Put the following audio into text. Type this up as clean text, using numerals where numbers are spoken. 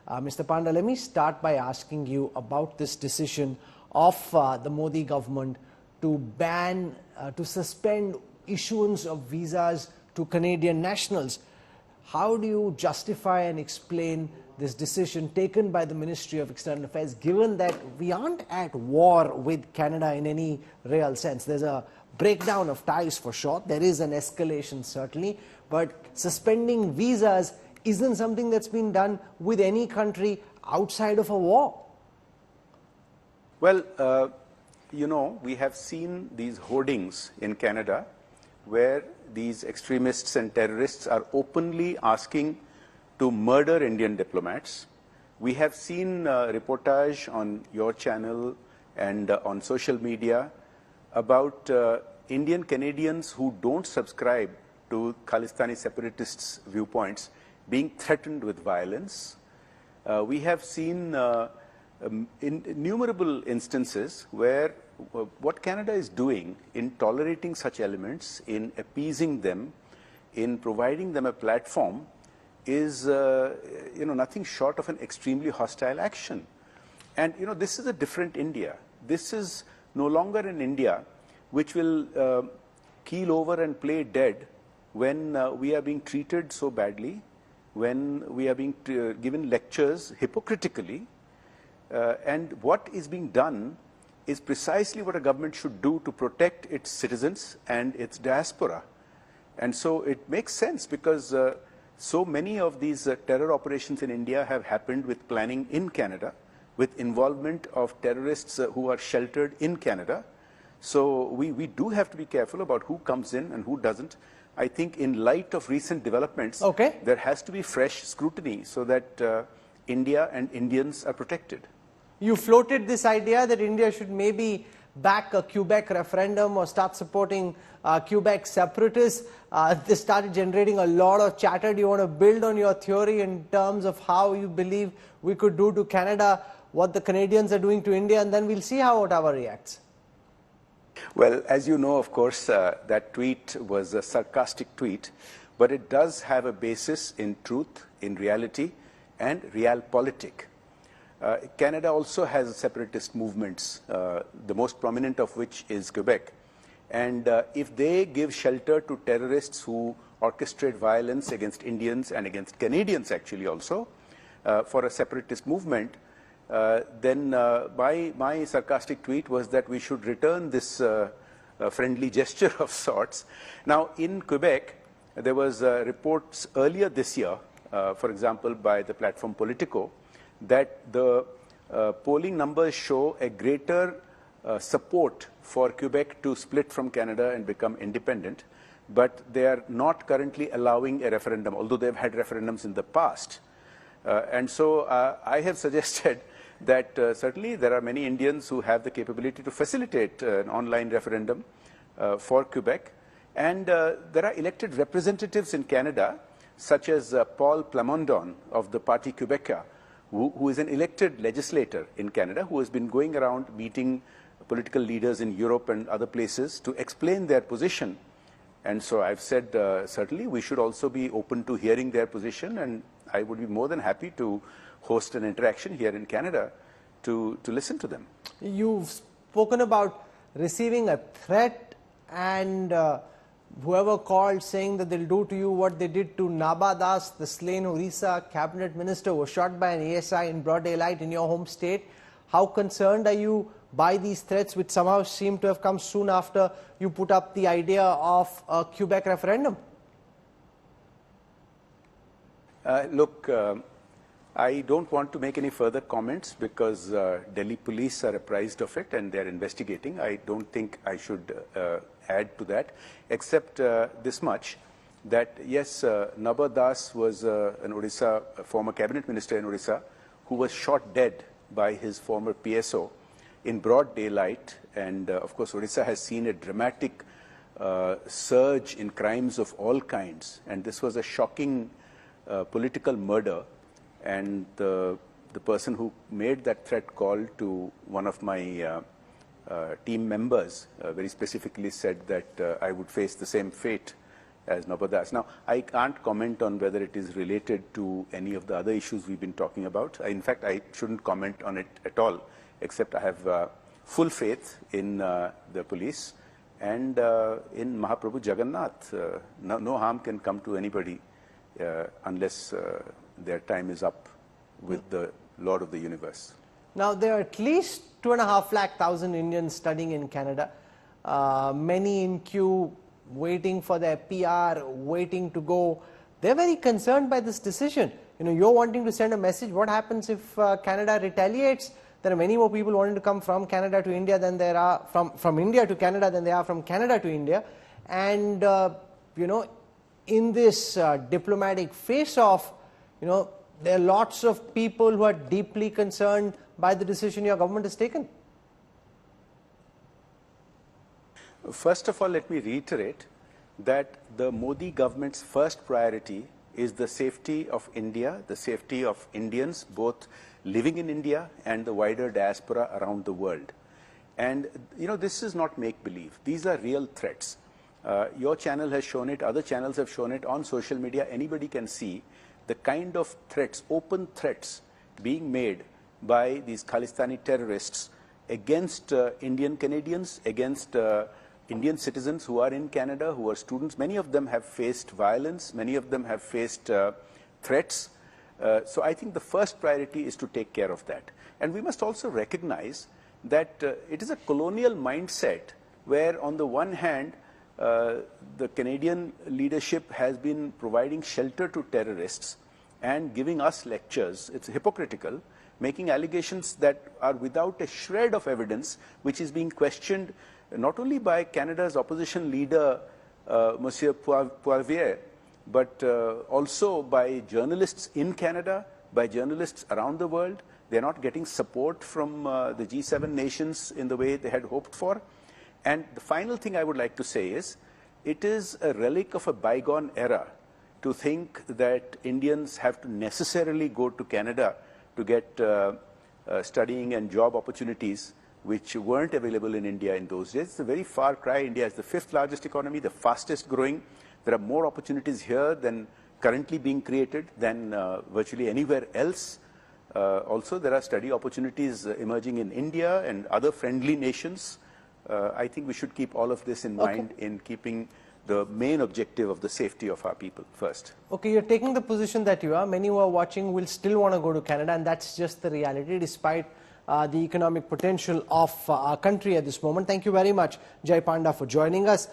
Mr. Panda, let me start by asking you about this decision of the Modi government to ban, to suspend issuance of visas to Canadian nationals. How do you justify and explain this decision taken by the Ministry of External Affairs, given that we aren't at war with Canada in any real sense? There's a breakdown of ties for sure, there is an escalation certainly, but suspending visas isn't something that's been done with any country outside of a war. Well, you know, we have seen these hoardings in Canada where these extremists and terrorists are openly asking to murder Indian diplomats. We have seen reportage on your channel and on social media about Indian Canadians who don't subscribe to Khalistani separatists' viewpoints being threatened with violence. We have seen innumerable instances where what Canada is doing in tolerating such elements, in appeasing them, in providing them a platform is nothing short of an extremely hostile action. And this is a different India. This is no longer an India which will keel over and play dead when we are being treated so badly, when we are being given lectures hypocritically. And what is being done is precisely what a government should do to protect its citizens and its diaspora. And so it makes sense because so many of these terror operations in India have happened with planning in Canada, with involvement of terrorists who are sheltered in Canada. So we do have to be careful about who comes in and who doesn't. I think in light of recent developments, there has to be fresh scrutiny so that India and Indians are protected. You floated this idea that India should maybe back a Quebec referendum or start supporting Quebec separatists. This started generating a lot of chatter. Do you want to build on your theory in terms of how you believe we could do to Canada what the Canadians are doing to India, and then we'll see how Ottawa reacts? Well, as you know, of course, that tweet was a sarcastic tweet, but it does have a basis in truth, in reality, and realpolitik. Canada also has separatist movements, the most prominent of which is Quebec. And if they give shelter to terrorists who orchestrate violence against Indians and against Canadians actually also, for a separatist movement, then my sarcastic tweet was that we should return this friendly gesture of sorts. Now, in Quebec, there was reports earlier this year, for example, by the platform Politico, that the polling numbers show a greater support for Quebec to split from Canada and become independent, but they are not currently allowing a referendum, although they've had referendums in the past. And so I have suggested that certainly there are many Indians who have the capability to facilitate an online referendum for Quebec. And there are elected representatives in Canada, such as Paul Plamondon of the Parti Québécois, who is an elected legislator in Canada, who has been going around meeting political leaders in Europe and other places to explain their position. And so I've said, certainly we should also be open to hearing their position, and I would be more than happy to host an interaction here in Canada to listen to them. You've spoken about receiving a threat and whoever called saying that they'll do to you what they did to Naba Das, the slain Orissa cabinet minister, was shot by an ASI in broad daylight in your home state. How concerned are you by these threats, which somehow seem to have come soon after you put up the idea of a Quebec referendum? Look, I don't want to make any further comments because Delhi police are apprised of it and they're investigating. I don't think I should add to that, except this much, that yes, Naba Das was an Orissa, a former cabinet minister in Orissa, who was shot dead by his former PSO in broad daylight. And of course, Orissa has seen a dramatic surge in crimes of all kinds. And this was a shocking political murder. And the person who made that threat call to one of my team members very specifically said that I would face the same fate as Nabadas. Now, I can't comment on whether it is related to any of the other issues we've been talking about. In fact, I shouldn't comment on it at all, except I have full faith in the police and in Mahaprabhu Jagannath. No harm can come to anybody unless their time is up with the Lord of the universe. Now, there are at least 2,500,000 Indians studying in Canada, many in queue, waiting for their PR, waiting to go. They're very concerned by this decision. You know, you're wanting to send a message. What happens if Canada retaliates? There are many more people wanting to come from Canada to India than there are from India to Canada than there are from Canada to India. And, you know, in this diplomatic face-off, you know, there are lots of people who are deeply concerned by the decision your government has taken. First of all, let me reiterate that the Modi government's first priority is the safety of India, the safety of Indians, both living in India and the wider diaspora around the world. And, you know, this is not make-believe. These are real threats. Your channel has shown it, other channels have shown it on social media. Anybody can see the kind of threats, open threats, being made by these Khalistani terrorists against Indian Canadians, against Indian citizens who are in Canada, who are students. Many of them have faced violence, many of them have faced threats. So I think the first priority is to take care of that. And we must also recognize that it is a colonial mindset where on the one hand, the Canadian leadership has been providing shelter to terrorists and giving us lectures. It's hypocritical, making allegations that are without a shred of evidence, which is being questioned not only by Canada's opposition leader, Monsieur Poilievre, but also by journalists in Canada, by journalists around the world. They're not getting support from the G7 nations in the way they had hoped for. And the final thing I would like to say is, it is a relic of a bygone era to think that Indians have to necessarily go to Canada to get studying and job opportunities which weren't available in India in those days. It's a very far cry. India is the 5th largest economy, the fastest growing. There are more opportunities here than currently being created than virtually anywhere else. Also, there are study opportunities emerging in India and other friendly nations. I think we should keep all of this in mind in keeping the main objective of the safety of our people first. Okay, you're taking the position that you are. Many who are watching will still want to go to Canada, and that's just the reality despite the economic potential of our country at this moment. Thank you very much, Jai Panda, for joining us.